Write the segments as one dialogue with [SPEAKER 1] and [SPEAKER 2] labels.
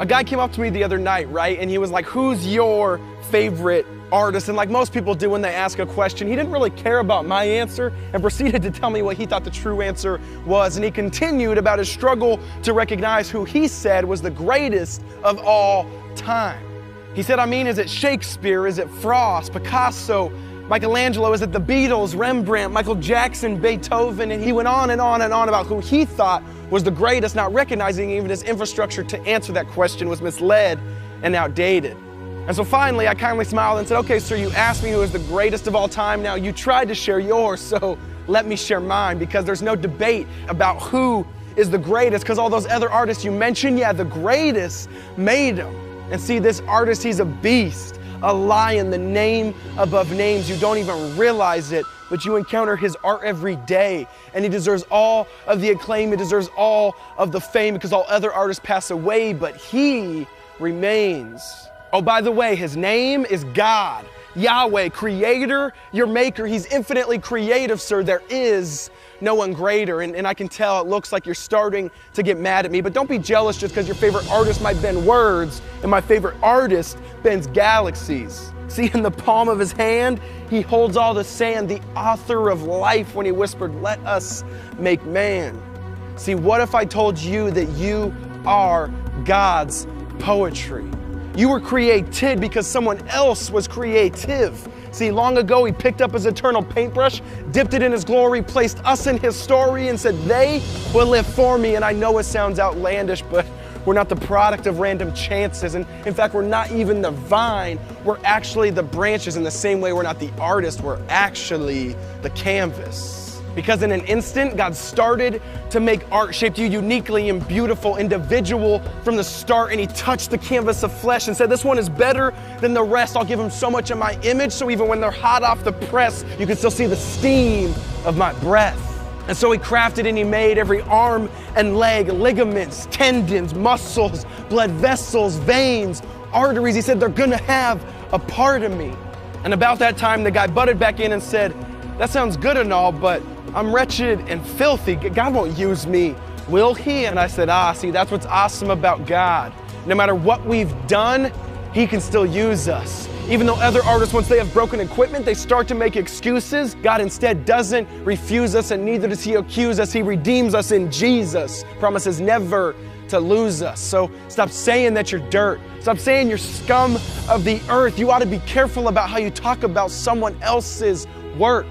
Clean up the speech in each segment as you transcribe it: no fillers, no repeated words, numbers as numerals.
[SPEAKER 1] A guy came up to me the other night, right? And he was like, who's your favorite artist? And like most people do when they ask a question, he didn't really care about my answer and proceeded to tell me what he thought the true answer was. And he continued about his struggle to recognize who he said was the greatest of all time. He said, is it Shakespeare? Is it Frost, Picasso, Michelangelo? Is it the Beatles, Rembrandt, Michael Jackson, Beethoven? And he went on and on and on about who he thought was the greatest, not recognizing even his infrastructure to answer that question was misled and outdated. And so finally, I kindly smiled and said, okay, sir, you asked me who is the greatest of all time. Now you tried to share yours, so let me share mine, because there's no debate about who is the greatest, because all those other artists you mentioned, yeah, the greatest made them. And see, this artist, he's a beast, a lion, the name above names. You don't even realize it, but you encounter his art every day. And he deserves all of the acclaim. He deserves all of the fame, because all other artists pass away, but he remains. Oh, by the way, his name is God, Yahweh, creator, your maker. He's infinitely creative, sir. There is no one greater. And I can tell it looks like you're starting to get mad at me, but don't be jealous just because your favorite artist might bend words and my favorite artist bends galaxies. See, in the palm of his hand, he holds all the sand, the author of life, when he whispered, let us make man. See, what if I told you that you are God's poetry? You were created because someone else was creative. See, long ago, he picked up his eternal paintbrush, dipped it in his glory, placed us in his story, and said, they will live for me. And I know it sounds outlandish, but we're not the product of random chances. And in fact, we're not even the vine. We're actually the branches. In the same way, we're not the artist. We're actually the canvas. Because in an instant, God started to make art, shaped you uniquely and beautiful, individual from the start, and he touched the canvas of flesh and said, this one is better than the rest. I'll give him so much of my image, so even when they're hot off the press, you can still see the steam of my breath. And so he crafted and he made every arm and leg, ligaments, tendons, muscles, blood vessels, veins, arteries. He said, they're gonna have a part of me. And about that time, the guy butted back in and said, that sounds good and all, but I'm wretched and filthy. God won't use me, will he? And I said, see, that's what's awesome about God. No matter what we've done, he can still use us. Even though other artists, once they have broken equipment, they start to make excuses, God instead doesn't refuse us, and neither does he accuse us. He redeems us in Jesus, promises never to lose us. So stop saying that you're dirt. Stop saying you're scum of the earth. You ought to be careful about how you talk about someone else's work.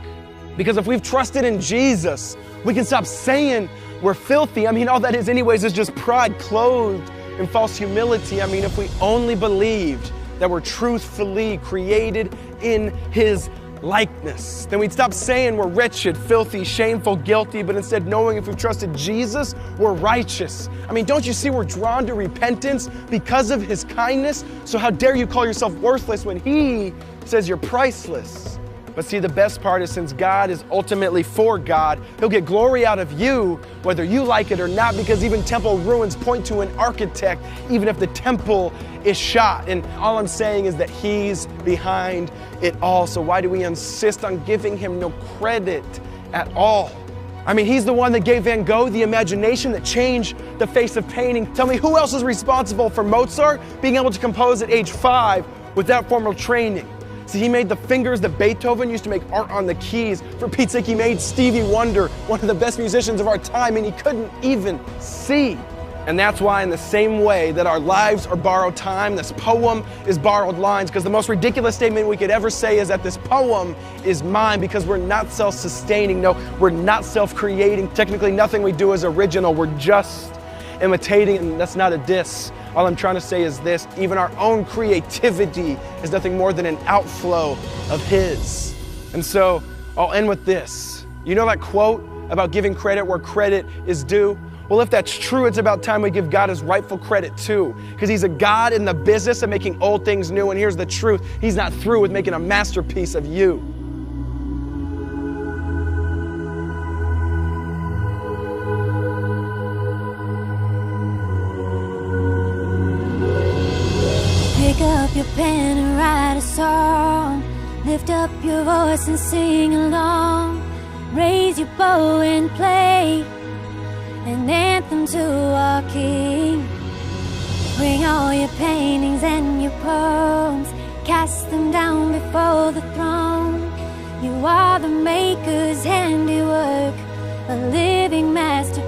[SPEAKER 1] Because if we've trusted in Jesus, we can stop saying we're filthy. All that is anyways is just pride clothed in false humility. If we only believed that we're truthfully created in his likeness, then we'd stop saying we're wretched, filthy, shameful, guilty, but instead knowing if we've trusted Jesus, we're righteous. Don't you see we're drawn to repentance because of his kindness? So how dare you call yourself worthless when he says you're priceless? But see, the best part is, since God is ultimately for God, he'll get glory out of you, whether you like it or not, because even temple ruins point to an architect, even if the temple is shot. And all I'm saying is that he's behind it all. So why do we insist on giving him no credit at all? He's the one that gave Van Gogh the imagination that changed the face of painting. Tell me, who else is responsible for Mozart being able to compose at age 5 without formal training? See, he made the fingers that Beethoven used to make art on the keys. For Pete's sake, he made Stevie Wonder, one of the best musicians of our time, and he couldn't even see. And that's why, in the same way that our lives are borrowed time, this poem is borrowed lines, because the most ridiculous statement we could ever say is that this poem is mine, because we're not self-sustaining. No, we're not self-creating. Technically, nothing we do is original. We're just imitating, and that's not a diss. All I'm trying to say is this: even our own creativity is nothing more than an outflow of his. And so I'll end with this. You know that quote about giving credit where credit is due? Well, if that's true, it's about time we give God his rightful credit too, because he's a God in the business of making old things new. And here's the truth: he's not through with making a masterpiece of you.
[SPEAKER 2] Pick up your pen and write a song. Lift up your voice and sing along. Raise your bow and play an anthem to our King. Bring all your paintings and your poems, cast them down before the throne. You are the maker's handiwork, a living masterpiece.